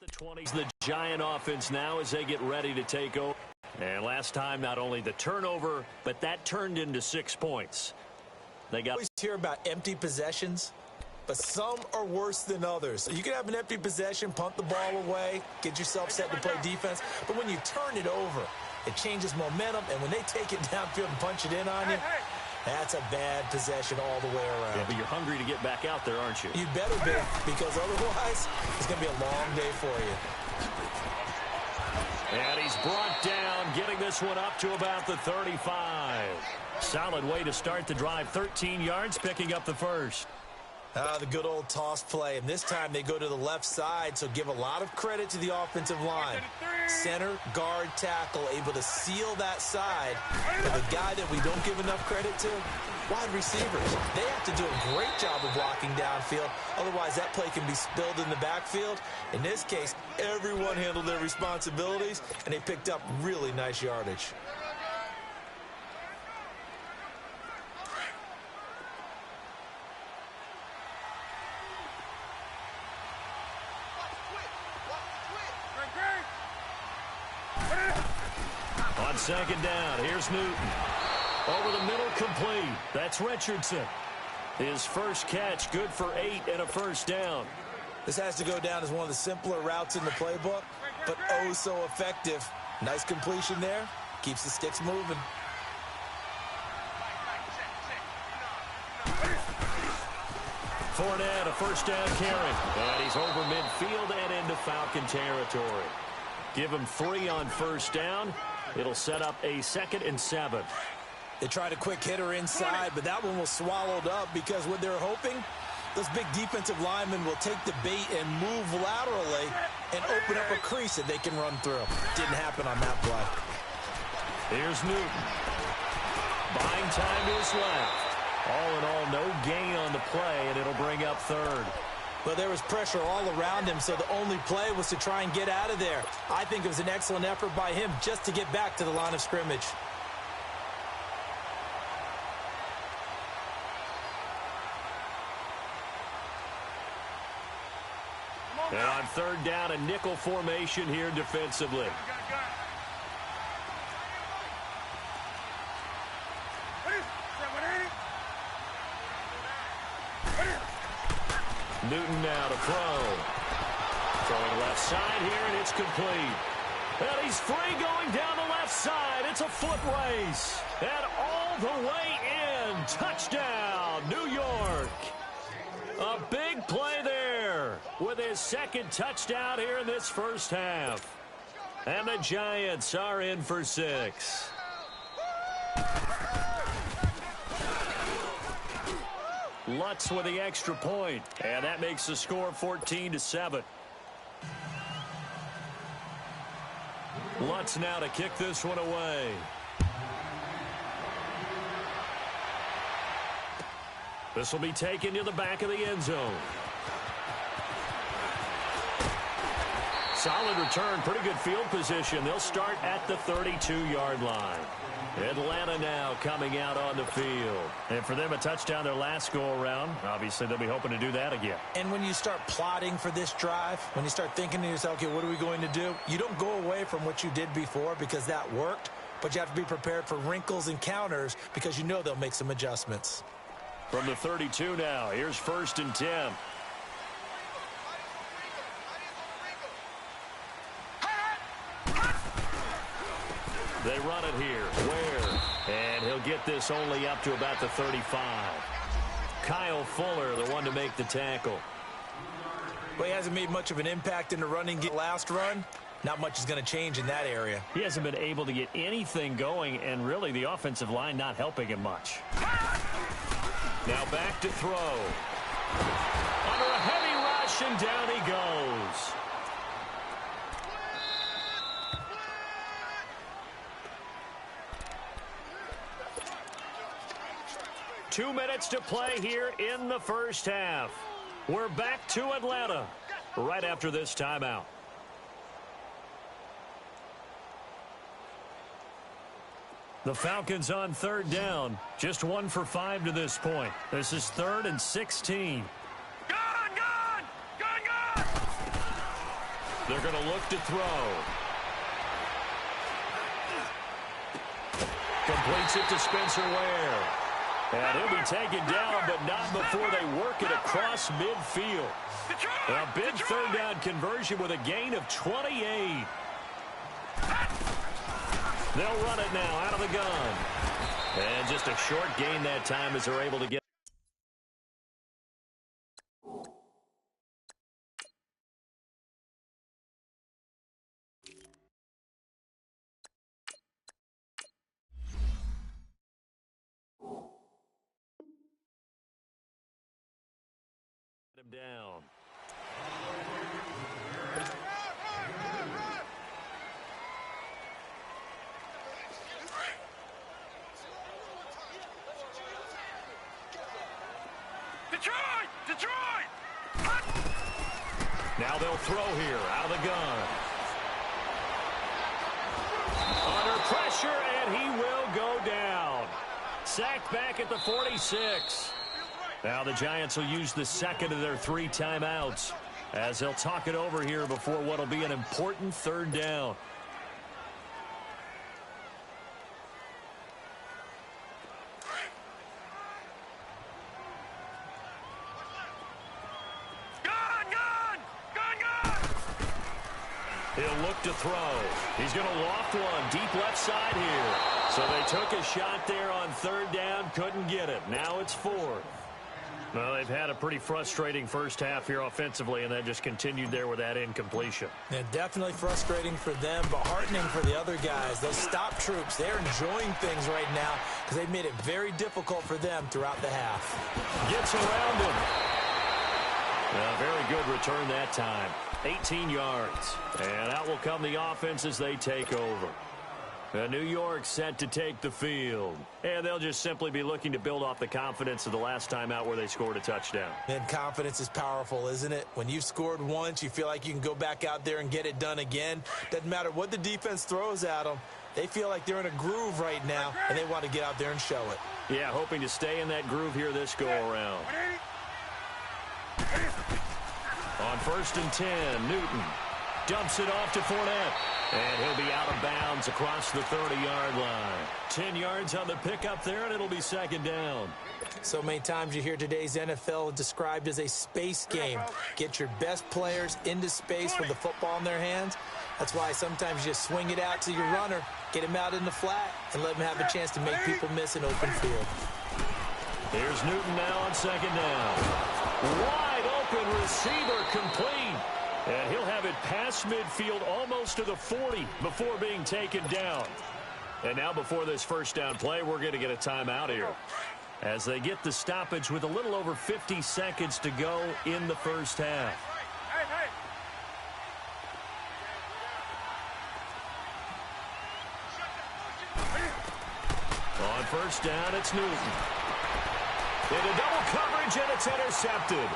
the 20s, the Giant offense now as they get ready to take over. And last time, not only the turnover, but that turned into 6 points. They got. Always hear about empty possessions, but some are worse than others. You can have an empty possession, punt the ball away, get yourself set to play defense, but when you turn it over, it changes momentum, and when they take it downfield and punch it in on you, that's a bad possession all the way around. Yeah, but you're hungry to get back out there, aren't you? You better be, because otherwise, it's going to be a long day for you. And he's brought down, getting this one up to about the 35. Solid way to start the drive. 13 yards, picking up the first. The good old toss play, and this time they go to the left side, so give a lot of credit to the offensive line. Center, guard, tackle, able to seal that side. But the guy that we don't give enough credit to, wide receivers. They have to do a great job of blocking downfield. Otherwise, that play can be spilled in the backfield. In this case, everyone handled their responsibilities, and they picked up really nice yardage. On second down, here's Newton. Over the middle, complete. That's Richardson. His first catch, good for 8 and a first down. This has to go down as one of the simpler routes in the playbook, but oh so effective. Nice completion there. Keeps the sticks moving. Fournette, a first down carry. And he's over midfield and into Falcon territory. Give him 3 on first down. It'll set up a 2nd and 7. They tried a quick hitter inside, but that one was swallowed up because what they're hoping, those big defensive linemen will take the bait and move laterally and open up a crease that they can run through. Didn't happen on that play. Here's Newton. Buying time is left. All in all, no gain on the play, and it'll bring up 3rd. But there was pressure all around him, so the only play was to try and get out of there. I think it was an excellent effort by him just to get back to the line of scrimmage. And on 3rd down, a nickel formation here defensively. Newton now to throw. Throwing left side here, and it's complete. And he's free going down the left side. It's a foot race. And all the way in. Touchdown, New York. A big play there with his 2nd touchdown here in this first half. And the Giants are in for 6. Lutz with the extra point, and that makes the score 14-7. Lutz now to kick this one away. This will be taken to the back of the end zone. Solid return, pretty good field position. They'll start at the 32-yard line. Atlanta now coming out on the field. And for them, a touchdown their last go-around. Obviously, they'll be hoping to do that again. And when you start plotting for this drive, when you start thinking to yourself, okay, what are we going to do? You don't go away from what you did before because that worked, but you have to be prepared for wrinkles and counters because you know they'll make some adjustments. From the 32 now, here's 1st and 10. They run it here. Where? And he'll get this only up to about the 35. Kyle Fuller, the one to make the tackle. Well, he hasn't made much of an impact in the running game last run. Not much is going to change in that area. He hasn't been able to get anything going, and really the offensive line not helping him much. Now back to throw. Under a heavy rush, and down he goes. Two minutes to play here in the first half. We're back to Atlanta right after this timeout. The Falcons on 3rd down. Just 1 for 5 to this point. This is 3rd and 16. They're going to look to throw. Completes it to Spencer Ware. And he'll be taken down, but not before they work it across midfield. A big third down conversion with a gain of 28. They'll run it now out of the gun. And just a short gain that time as they're able to get him down. Detroit! Now they'll throw here out of the gun. Under pressure, and he will go down. Sacked back at the 46. Now the Giants will use the second of their 3 timeouts as they'll talk it over here before what will be an important third down. He'll look to throw. He's going to loft one deep left side here. So they took a shot there on third down, couldn't get it. Now it's 4th. Well, they've had a pretty frustrating first half here offensively, and that just continued there with that incompletion. And definitely frustrating for them, but heartening for the other guys. Those stop troops, they're enjoying things right now because they've made it very difficult for them throughout the half. Gets around him. Very good return that time. 18 yards. And out will come the offense as they take over. New York set to take the field. And they'll just simply be looking to build off the confidence of the last time out where they scored a touchdown. And confidence is powerful, isn't it? When you've scored once, you feel like you can go back out there and get it done again. Doesn't matter what the defense throws at them. They feel like they're in a groove right now, and they want to get out there and show it. Yeah, hoping to stay in that groove here this go-around. On 1st and 10, Newton dumps it off to Fournette. And he'll be out of bounds across the 30-yard line. 10 yards on the pickup there, and it'll be second down. So many times you hear today's NFL described as a space game. Get your best players into space with the football in their hands. That's why sometimes you just swing it out to your runner, get him out in the flat, and let him have a chance to make people miss an open field. Here's Newton now on second down. Wide open receiver complete. And he'll have it past midfield almost to the 40 before being taken down. And now before this first down play, we're going to get a timeout here as they get the stoppage with a little over 50 seconds to go in the first half. On first down, it's Newton. Into double coverage, and it's intercepted.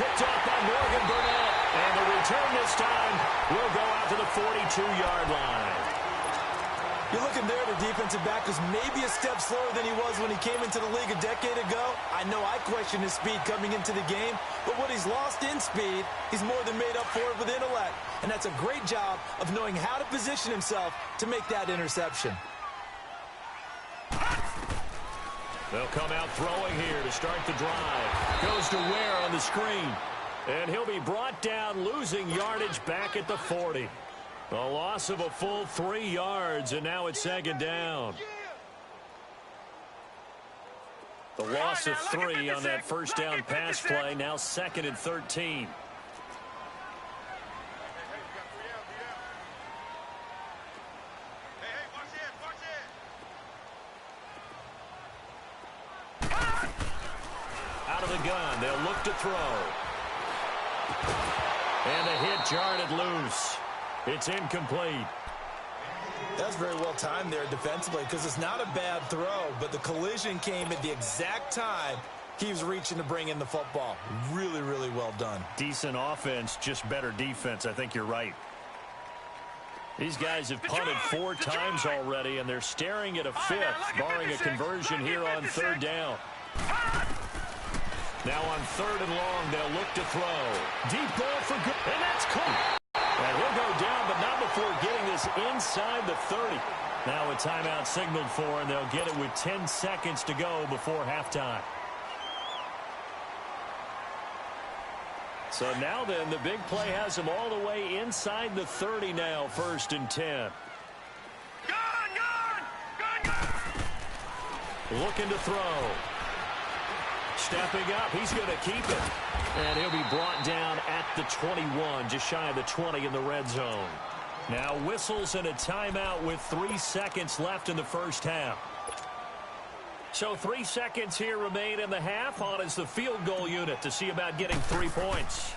Picked off by Morgan Burnett. And the return this time will go out to the 42-yard line. You're looking there, the defensive back was maybe a step slower than he was when he came into the league a decade ago. I know I questioned his speed coming into the game, but what he's lost in speed, he's more than made up for it with intellect. And that's a great job of knowing how to position himself to make that interception. They'll come out throwing here to start the drive. Goes to Ware on the screen. And he'll be brought down, losing yardage back at the 40. A loss of a full 3 yards, and now it's second down. The loss of 3 on that first down pass play, now 2nd and 13. Out of the gun, they'll look to throw. And the hit jarred it loose. It's incomplete. That's very well timed there defensively because it's not a bad throw, but the collision came at the exact time he was reaching to bring in the football. Really, really well done. Decent offense, just better defense. I think you're right. These guys have punted 4 times already, and they're staring at a 5th, barring a conversion here on third down. Now on 3rd and long, they'll look to throw. Deep ball for good, and that's caught. And before getting this inside the 30. Now a timeout signaled for, and they'll get it with 10 seconds to go before halftime. So now then, the big play has them all the way inside the 30 now, 1st and 10. Looking to throw. Stepping up, he's going to keep it. And he'll be brought down at the 21, just shy of the 20 in the red zone. Now whistles and a timeout with 3 seconds left in the first half. So 3 seconds here remain in the half. On is the field goal unit to see about getting 3 points.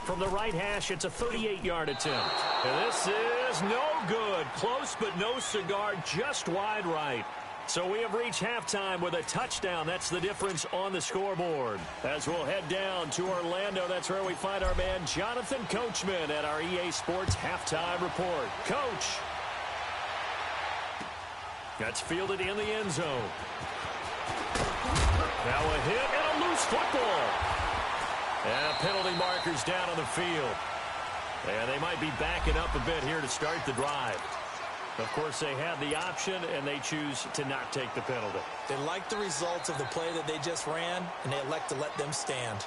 From the right hash, it's a 38-yard attempt. And this is no good. Close but no cigar, just wide right. So we have reached halftime with a touchdown. That's the difference on the scoreboard. As we'll head down to Orlando, that's where we find our man Jonathan Coachman at our EA Sports Halftime Report. Coach. That's fielded in the end zone. Now a hit and a loose football. And penalty markers down on the field. And they might be backing up a bit here to start the drive. Of course, they had the option, and they choose to not take the penalty. They like the results of the play that they just ran, and they elect to let them stand.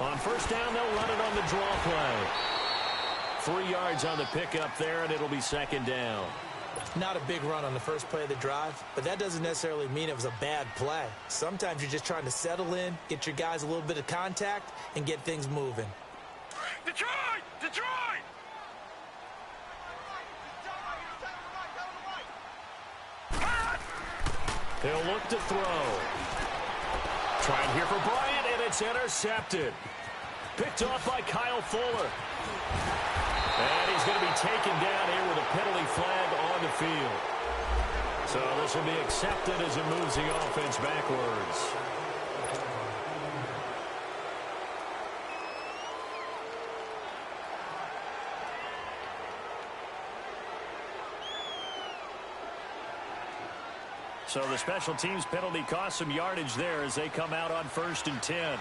On first down, they'll run it on the draw play. 3 yards on the pickup there, and it'll be second down. Not a big run on the first play of the drive, but that doesn't necessarily mean it was a bad play. Sometimes you're just trying to settle in, get your guys a little bit of contact, and get things moving. Detroit! Detroit! He'll look to throw. Trying here for Bryant, and it's intercepted. Picked off by Kyle Fuller. And he's going to be taken down here with a penalty flag on the field. So this will be accepted as it moves the offense backwards. So the special teams penalty cost some yardage there as they come out on 1st and 10.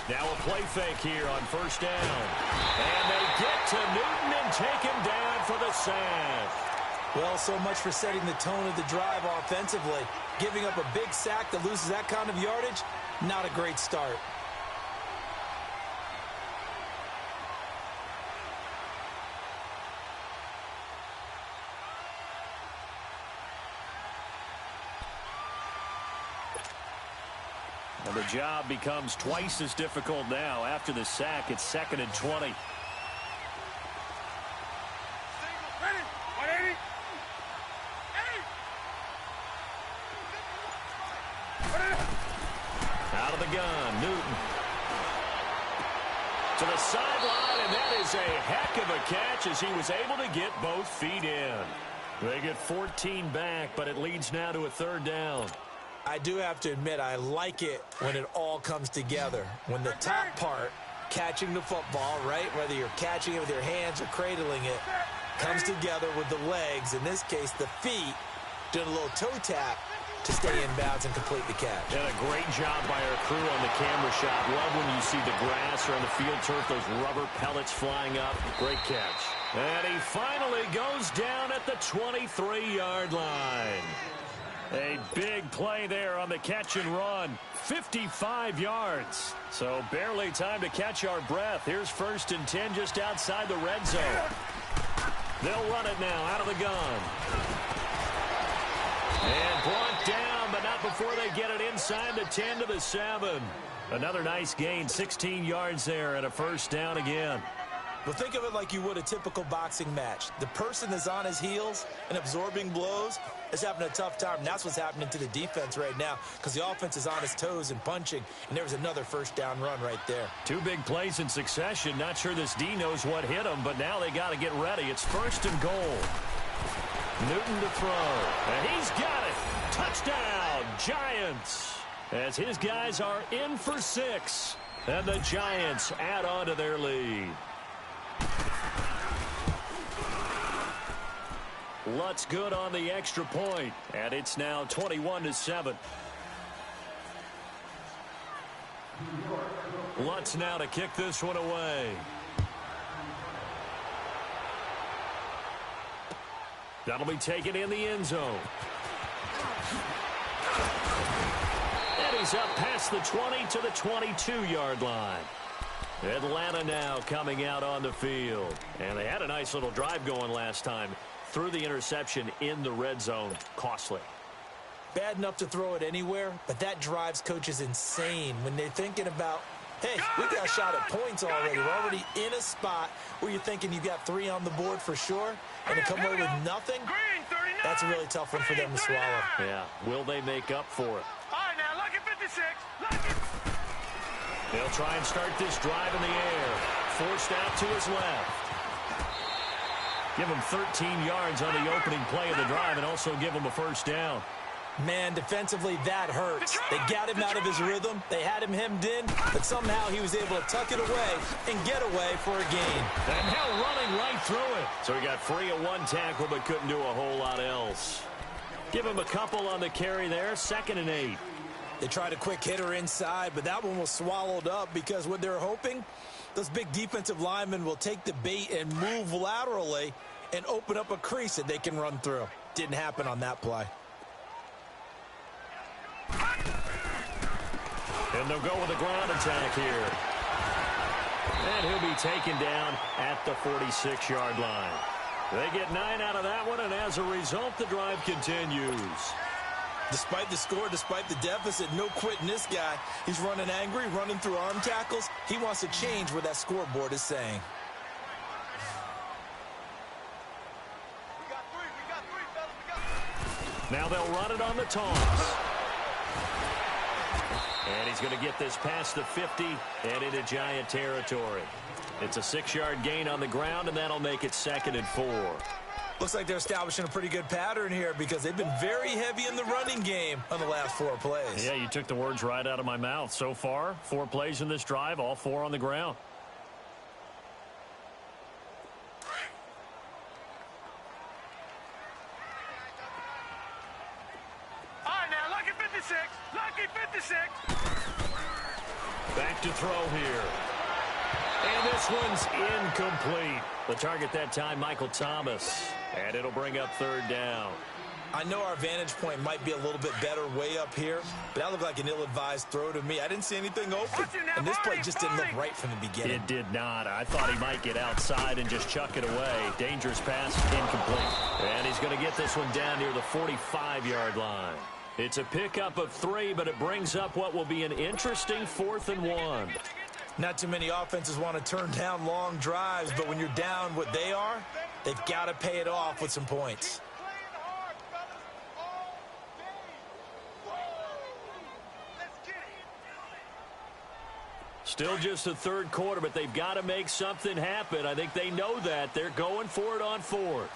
Now a play fake here on first down. And they get to Newton and take him down for the sack. Well, so much for setting the tone of the drive offensively. Giving up a big sack that loses that kind of yardage, not a great start. And the job becomes twice as difficult now. After the sack, it's 2nd and 20. Out of the gun, Newton. To the sideline, and that is a heck of a catch as he was able to get both feet in. They get 14 back, but it leads now to a 3rd down. I do have to admit, I like it when it all comes together. When the top part, catching the football, right, whether you're catching it with your hands or cradling it, comes together with the legs, in this case the feet, doing a little toe tap to stay in bounds and complete the catch. And a great job by our crew on the camera shot. Love when you see the grass or on the field turf, those rubber pellets flying up. Great catch. And he finally goes down at the 23-yard line. A big play there on the catch and run. 55 yards. So barely time to catch our breath. Here's 1st and 10 just outside the red zone. They'll run it now out of the gun. And brought down, but not before they get it inside the 10 to the 7. Another nice gain, 16 yards there and a 1st down again. Well, think of it like you would a typical boxing match. The person that's on his heels and absorbing blows is having a tough time. And that's what's happening to the defense right now because the offense is on his toes and punching. And there was another 1st down run right there. 2 big plays in succession. Not sure this D knows what hit him, but now they got to get ready. It's 1st and goal. Newton to throw. And he's got it. Touchdown, Giants, as his guys are in for 6, and the Giants add on to their lead. Lutz good on the extra point, and it's now 21-7. Lutz now to kick this one away. That'll be taken in the end zone. And he's up past the 20 to the 22-yard line. Atlanta now coming out on the field. And they had a nice little drive going last time. Threw the interception in the red zone. Costly. Bad enough to throw it anywhere, but that drives coaches insane when they're thinking about, hey, we got a shot at points already. We're already in a spot where you're thinking you got 3 on the board for sure, and to come away with nothing, that's a really tough one for them to swallow. Yeah, will they make up for it? All right, now, lucky 56. Lucky. They'll try and start this drive in the air. Forced out to his left. Give him 13 yards on the opening play of the drive and also give him a first down. Man, defensively, that hurts. They got him out of his rhythm. They had him hemmed in, but somehow he was able to tuck it away and get away for a gain. And now running right through it. So he got free of 1 tackle but couldn't do a whole lot else. Give him a couple on the carry there. 2nd and 8. They tried a quick hitter inside, but that one was swallowed up because what they're hoping, those big defensive linemen will take the bait and move laterally and open up a crease that they can run through. Didn't happen on that play. And they'll go with a ground attack here. And he'll be taken down at the 46-yard line. They get 9 out of that one, and as a result, the drive continues. Despite the score, despite the deficit, no quitting this guy. He's running angry, running through arm tackles. He wants to change what that scoreboard is saying. Now they'll run it on the toss. And he's going to get this past the 50 and into Giant territory. It's a 6-yard gain on the ground, and that'll make it 2nd and 4. Looks like they're establishing a pretty good pattern here because they've been very heavy in the running game on the last 4 plays. Yeah, you took the words right out of my mouth. So far, 4 plays in this drive, all 4 on the ground. All right, now, lucky 56. Lucky 56. Back to throw here. And this one's incomplete. The target that time, Michael Thomas. And it'll bring up 3rd down. I know our vantage point might be a little bit better way up here, but that looked like an ill-advised throw to me. I didn't see anything open, and this play just didn't look right from the beginning. It did not. I thought he might get outside and just chuck it away. Dangerous pass, incomplete. And he's going to get this one down near the 45-yard line. It's a pickup of 3, but it brings up what will be an interesting 4th and 1. Not too many offenses want to turn down long drives, but when you're down what they are, they've got to pay it off with some points. Still just the 3rd quarter, but they've got to make something happen. I think they know that. They're going for it on 4th.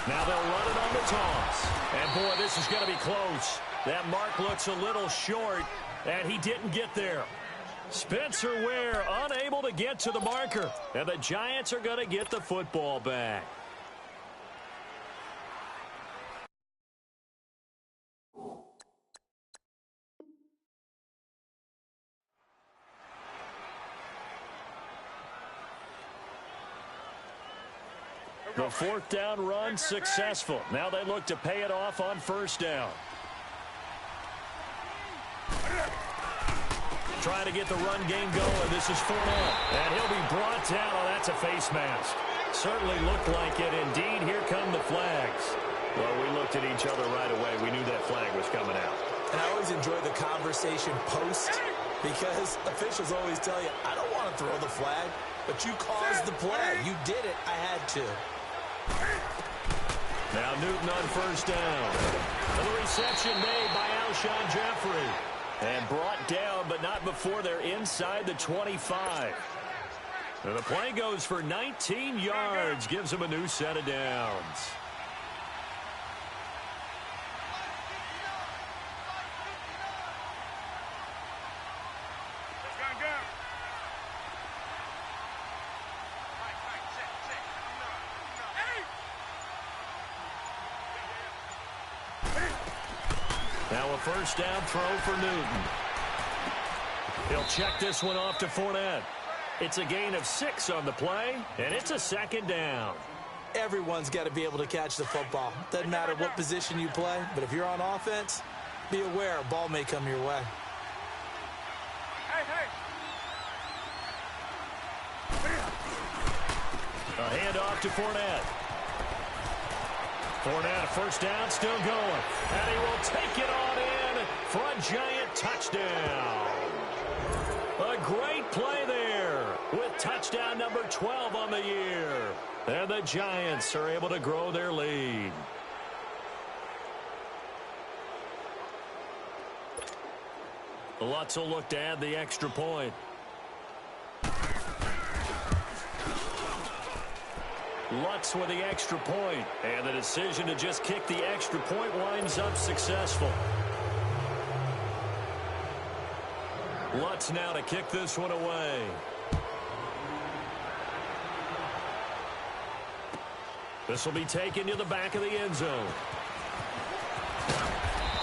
Now they'll run it on the toss. And, boy, this is going to be close. That mark looks a little short, and he didn't get there. Spencer Ware unable to get to the marker, and the Giants are going to get the football back. The 4th down run successful. Now they look to pay it off on 1st down. Trying to get the run game going. This is Fournette. And he'll be brought down. Oh, that's a face mask. Certainly looked like it. Indeed, here come the flags. Well, we looked at each other right away. We knew that flag was coming out. And I always enjoy the conversation post because officials always tell you, I don't want to throw the flag, but you caused the play. You did it. I had to. Now Newton on 1st down. And the reception made by Alshon Jeffrey. And brought down, but not before they're inside the 25. And the play goes for 19 yards. Gives them a new set of downs. Now a first down throw for Newton. He'll check this one off to Fournette. It's a gain of 6 on the play, and it's a second down. Everyone's got to be able to catch the football. Doesn't matter what position you play, but if you're on offense, be aware a ball may come your way. A handoff to Fournette. Fournette, first down, still going. And he will take it on in for a giant touchdown. A great play there with touchdown number 12 on the year. And the Giants are able to grow their lead. Lutz will look to add the extra point. Lutz with the extra point, and the decision to just kick the extra point winds up successful. Lutz now to kick this one away. This will be taken to the back of the end zone.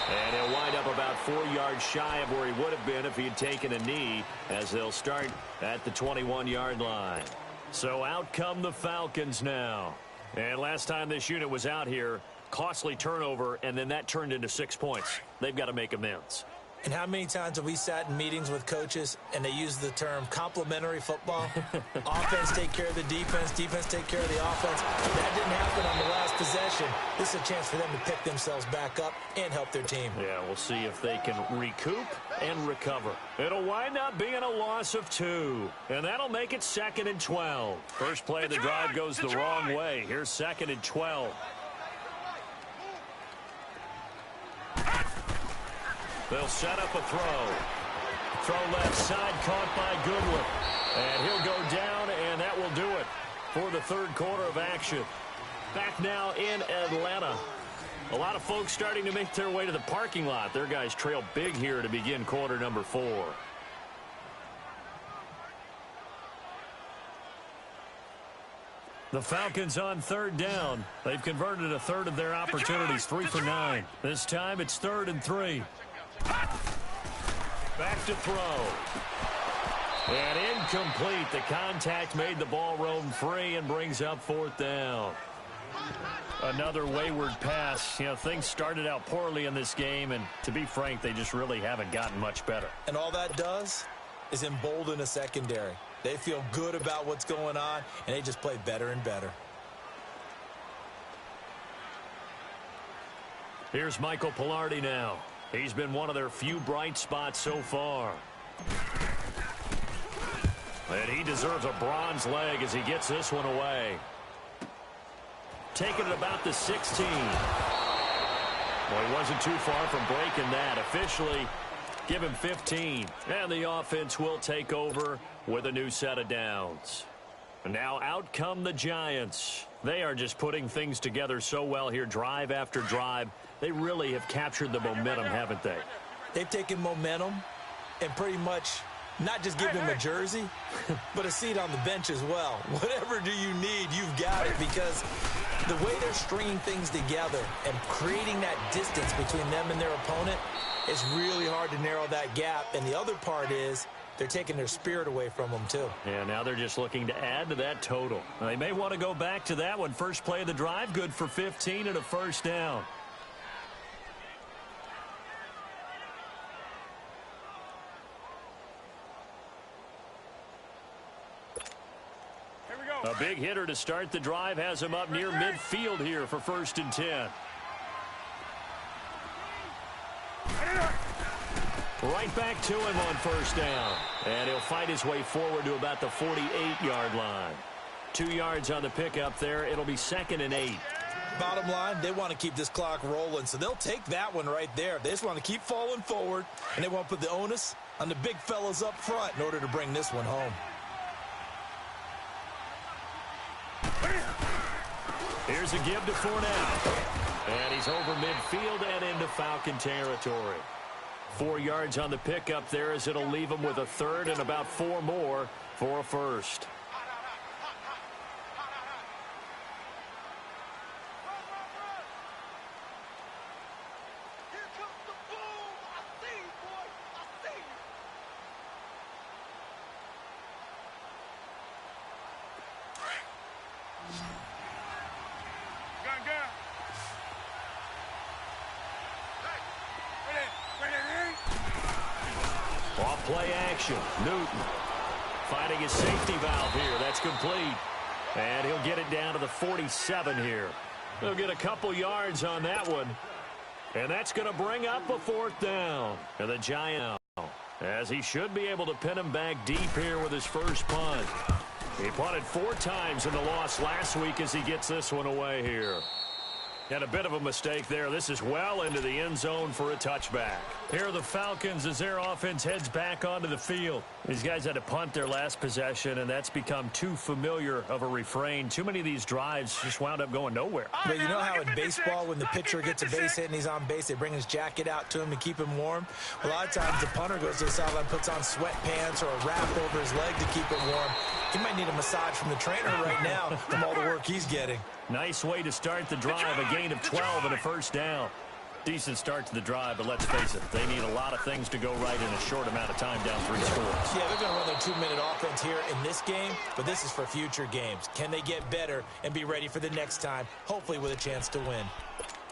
And he'll wind up about 4 yards shy of where he would have been if he had taken a knee, as they'll start at the 21-yard line. So out come the Falcons now. And last time this unit was out here, costly turnover, and then that turned into 6 points. They've got to make amends. And how many times have we sat in meetings with coaches and they use the term complementary football? Offense take care of the defense, defense take care of the offense. That didn't happen on the last possession. This is a chance for them to pick themselves back up and help their team. Yeah, we'll see if they can recoup and recover. It'll wind up being a loss of 2, and that'll make it 2nd and 12. First play of the drive goes the wrong way. Here's 2nd and 12. They'll set up a throw. Throw left side, caught by Goodwin. And he'll go down, and that will do it for the third quarter of action. Back now in Atlanta. A lot of folks starting to make their way to the parking lot. Their guys trail big here to begin quarter number 4. The Falcons on third down. They've converted a third of their opportunities, 3 for 9. This time it's 3rd and 3. Back to throw. And incomplete. The contact made the ball roam free and brings up 4th down. Another wayward pass. You know, things started out poorly in this game, and to be frank, they just really haven't gotten much better. And all that does is embolden a secondary. They feel good about what's going on, and they just play better and better. Here's Michael Pilardi now. He's been one of their few bright spots so far. And he deserves a bronze leg as he gets this one away. Taking it about the 16. Well, he wasn't too far from breaking that. Officially, give him 15. And the offense will take over with a new set of downs. And now out come the Giants. They are just putting things together so well here, drive after drive. They really have captured the momentum, haven't they? They've taken momentum and pretty much not just give him a jersey, but a seat on the bench as well. Whatever do you need, you've got it, because the way they're stringing things together and creating that distance between them and their opponent, it's really hard to narrow that gap. And the other part is they're taking their spirit away from them, too. Yeah, now they're just looking to add to that total. Now, they may want to go back to that one. First play of the drive, good for 15 and a first down. A big hitter to start the drive has him up near midfield here for 1st and 10. Right back to him on 1st down. And he'll fight his way forward to about the 48-yard line. 2 yards on the pickup there. It'll be 2nd and 8. Bottom line, they want to keep this clock rolling, so they'll take that one right there. They just want to keep falling forward, and they want to put the onus on the big fellas up front in order to bring this one home. Here's a give to Fournette. And he's over midfield and into Falcon territory. 4 yards on the pickup there, as it'll leave him with a third and about 4 more for a first. play action. Newton finding his safety valve here. That's complete. And he'll get it down to the 47 here. He'll get a couple yards on that one. And that's going to bring up a 4th down. And the Giants, as he should be able to pin him back deep here with his first punt. He punted 4 times in the loss last week as he gets this one away here. And a bit of a mistake there. This is well into the end zone for a touchback. Here are the Falcons as their offense heads back onto the field. These guys had to punt their last possession, and that's become too familiar of a refrain. Too many of these drives just wound up going nowhere. But you know how in baseball, when the pitcher gets a base hit and he's on base, they bring his jacket out to him to keep him warm? A lot of times the punter goes to the sideline, puts on sweatpants or a wrap over his leg to keep him warm. He might need a massage from the trainer right now from all the work he's getting. Nice way to start the drive, a gain of 12 and a first down. Decent start to the drive, but let's face it, they need a lot of things to go right in a short amount of time down 3 scores. Yeah, they're going to run their 2-minute offense here in this game, but this is for future games. Can they get better and be ready for the next time, hopefully with a chance to win?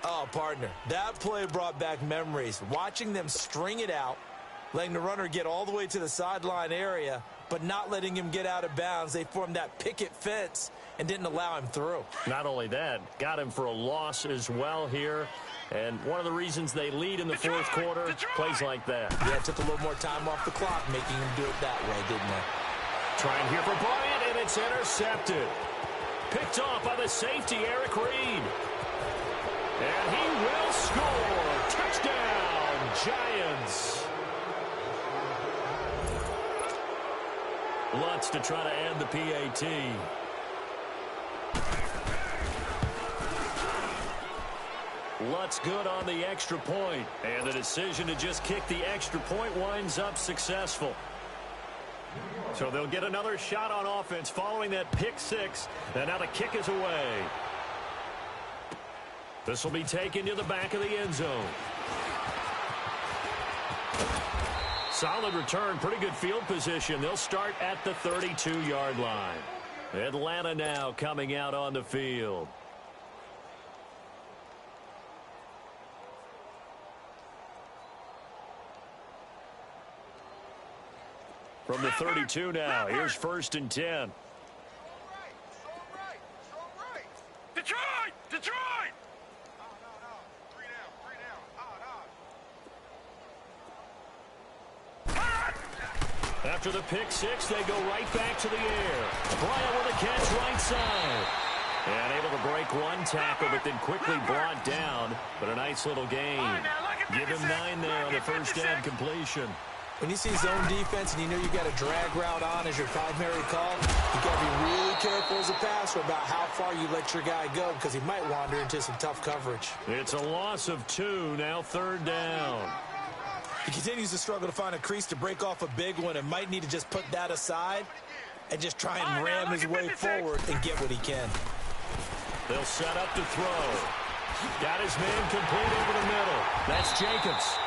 Oh, partner, that play brought back memories. Watching them string it out, letting the runner get all the way to the sideline area, but not letting him get out of bounds. They formed that picket fence and didn't allow him through. Not only that, got him for a loss as well here. And one of the reasons they lead in the 4th quarter, plays like that. Yeah, it took a little more time off the clock, making him do it that way, didn't they? Trying here for Bryant, and it's intercepted. Picked off by the safety, Eric Reed. And he will score. Touchdown, Giants. Lutz to try to end the PAT. Lutz good on the extra point. And the decision to just kick the extra point winds up successful. So they'll get another shot on offense following that pick 6. And now the kick is away. This will be taken to the back of the end zone. Solid return, pretty good field position. They'll start at the 32-yard line. Atlanta now coming out on the field. From the 32 now, here's 1st and 10. Detroit! Detroit! After the pick 6, they go right back to the air. Bryant with a catch right side. And able to break one tackle, but then quickly brought down. But a nice little gain. Give him 9 there on the first down completion. When you see zone defense and you know you got a drag route on as your primary call, you got to be really careful as a passer about how far you let your guy go because he might wander into some tough coverage. It's a loss of 2, now 3rd down. He continues to struggle to find a crease to break off a big one and might need to just put that aside and just try and ram his way forward and get what he can. They'll set up to throw. Got his man complete over the middle. That's Jacobs.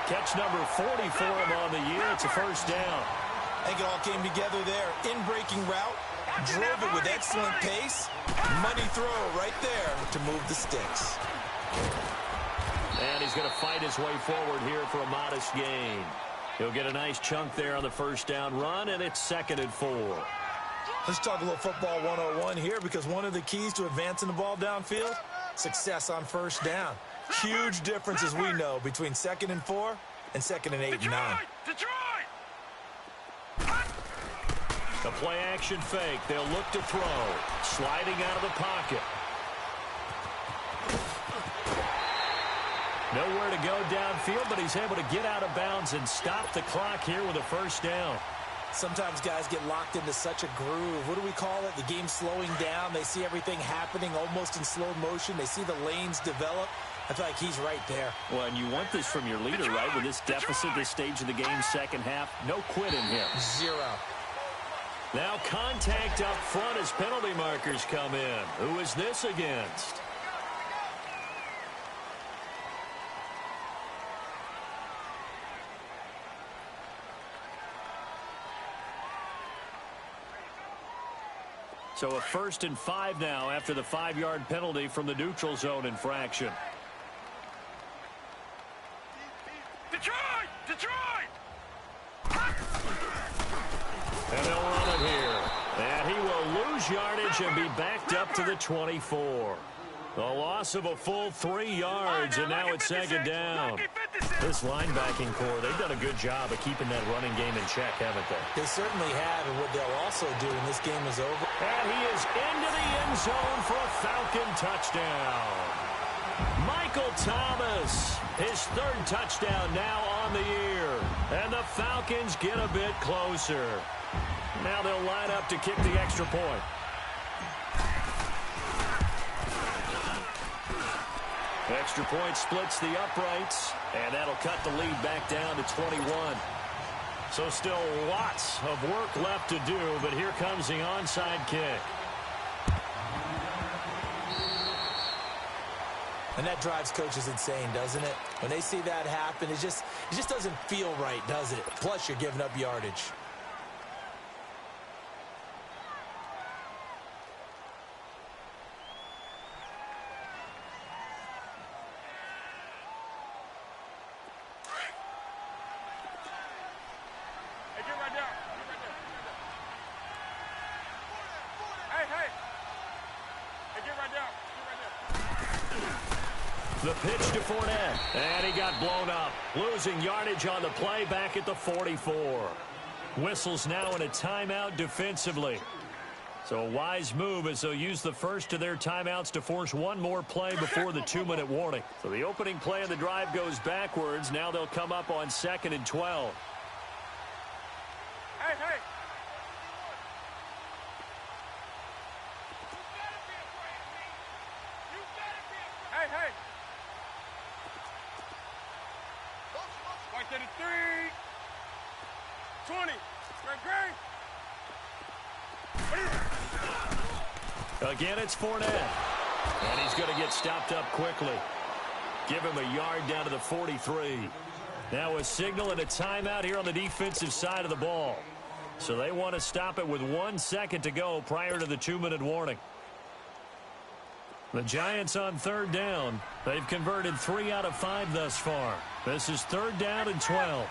Catch number 40 for him on the year. It's a first down. I think it all came together there. In-breaking route, drove it with excellent pace. Money throw right there to move the sticks. And he's going to fight his way forward here for a modest gain. He'll get a nice chunk there on the first down run, and it's 2nd and 4. Let's talk a little football 101 here because one of the keys to advancing the ball downfield, success on first down. Huge difference, as we know, between 2nd and 4 and 2nd and 8 and 9. Detroit! The play action fake. They'll look to throw. Sliding out of the pocket. Nowhere to go downfield, but he's able to get out of bounds and stop the clock here with a first down. Sometimes guys get locked into such a groove. What do we call it? The game's slowing down. They see everything happening almost in slow motion. They see the lanes develop. I feel like he's right there. Well, and you want this from your leader, right? With this deficit, this stage of the game, second half, no quit in him. 0. Now contact up front as penalty markers come in. Who is this against? So a 1st and 5 now after the 5-yard penalty from the neutral zone infraction. Detroit! Detroit! lose yardage and be backed up to the 24. A loss of a full 3 yards, and now it's second down. This linebacking core, they've done a good job of keeping that running game in check, haven't they? They certainly have, and what they'll also do when this game is over. And he is into the end zone for a Falcon touchdown. Michael Thomas, his 3rd touchdown now on the year. And the Falcons get a bit closer. Now they'll line up to kick the extra point. Extra point splits the uprights, and that'll cut the lead back down to 21. So still lots of work left to do, but here comes the onside kick. And that drives coaches insane, doesn't it? When they see that happen, it just doesn't feel right, does it? Plus, you're giving up yardage. The pitch to Fournette, and he got blown up. Losing yardage on the play back at the 44. Whistles now in a timeout defensively. So a wise move as they'll use the first of their timeouts to force one more play before the 2-minute warning. So the opening play of the drive goes backwards. Now they'll come up on 2nd and 12. Hey, hey. Hey, hey. 133. 20. Great. Again, it's Fournette. And he's going to get stopped up quickly. Give him a yard down to the 43. Now a signal and a timeout here on the defensive side of the ball. So they want to stop it with 1 second to go prior to the 2-minute warning. The Giants on 3rd down. They've converted 3 out of 5 thus far. This is 3rd down and 12.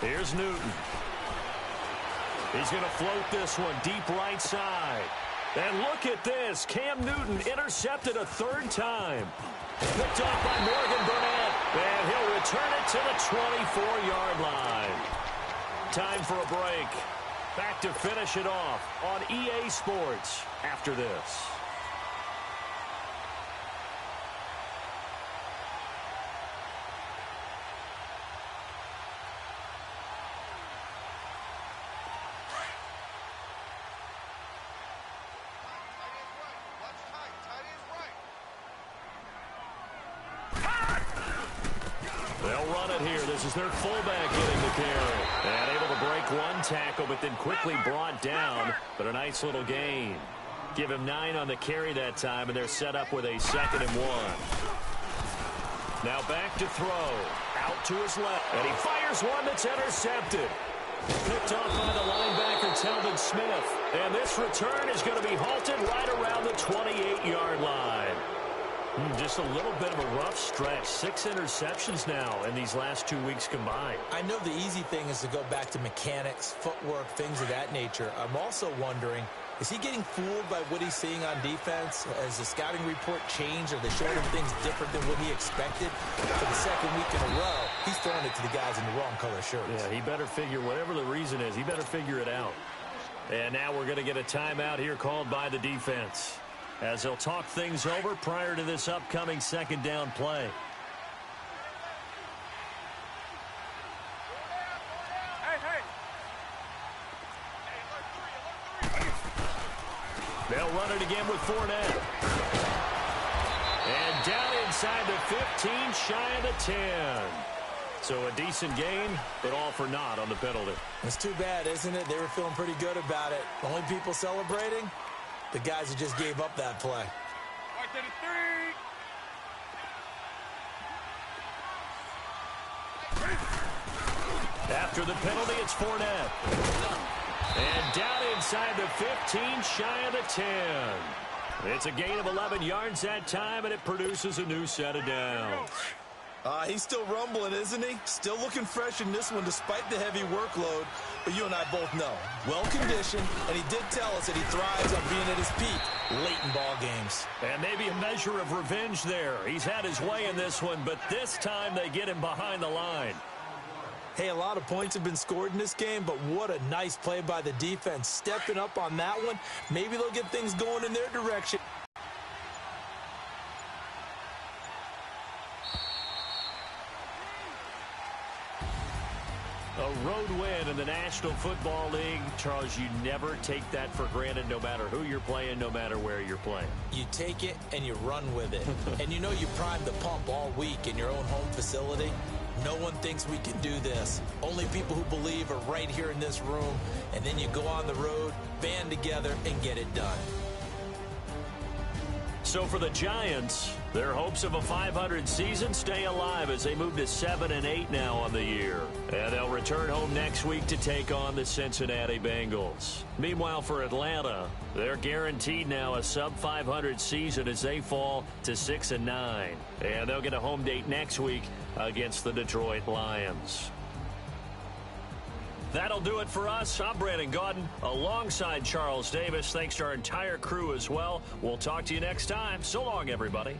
Here's Newton. He's going to float this one deep right side. And look at this. Cam Newton intercepted a 3rd time. Picked off by Morgan Burnett. And he'll return it to the 24-yard line. Time for a break. Back to finish it off on EA Sports after this. This is their fullback getting the carry. And able to break one tackle, but then quickly brought down. But a nice little gain. Give him 9 on the carry that time, and they're set up with a 2nd and 1. Now back to throw. Out to his left. And he fires one that's intercepted. Picked off by the linebacker, Telvin Smith. And this return is going to be halted right around the 28-yard line. Just a little bit of a rough stretch. 6 interceptions now in these last 2 weeks combined. I know the easy thing is to go back to mechanics, footwork, things of that nature. I'm also wondering, is he getting fooled by what he's seeing on defense? Has the scouting report changed? Are they showing him things different than what he expected? For the 2nd week in a row, he's throwing it to the guys in the wrong color shirts. Yeah, he better figure, whatever the reason is, he better figure it out. And now we're going to get a timeout here called by the defense, as they'll talk things over prior to this upcoming 2nd down play. They'll run it again with Fournette. And down inside the 15, shy of the 10. So a decent gain, but all for naught on the penalty. It's too bad, isn't it? They were feeling pretty good about it. The only people celebrating? The guys who just gave up that play. 133. After the penalty, it's Fournette. And down inside the 15, shy of the 10. It's a gain of 11 yards that time, and it produces a new set of downs. He's still rumbling, isn't he? Still looking fresh in this one despite the heavy workload. But you and I both know, well-conditioned, and he did tell us that he thrives on being at his peak late in ball games. And maybe a measure of revenge there. He's had his way in this one, but this time they get him behind the line. Hey, a lot of points have been scored in this game, but what a nice play by the defense. Stepping up on that one, maybe they'll get things going in their direction. A road win in the National Football League. Charles, you never take that for granted no matter who you're playing, no matter where you're playing. You take it and you run with it. And you know you primed the pump all week in your own home facility. No one thinks we can do this. Only people who believe are right here in this room. And then you go on the road, band together, and get it done. So for the Giants, their hopes of a 500 season stay alive as they move to 7-8 now on the year. And they'll return home next week to take on the Cincinnati Bengals. Meanwhile, for Atlanta, they're guaranteed now a sub-500 season as they fall to 6-9. And they'll get a home date next week against the Detroit Lions. That'll do it for us. I'm Brandon Gaudin alongside Charles Davis. Thanks to our entire crew as well. We'll talk to you next time. So long, everybody.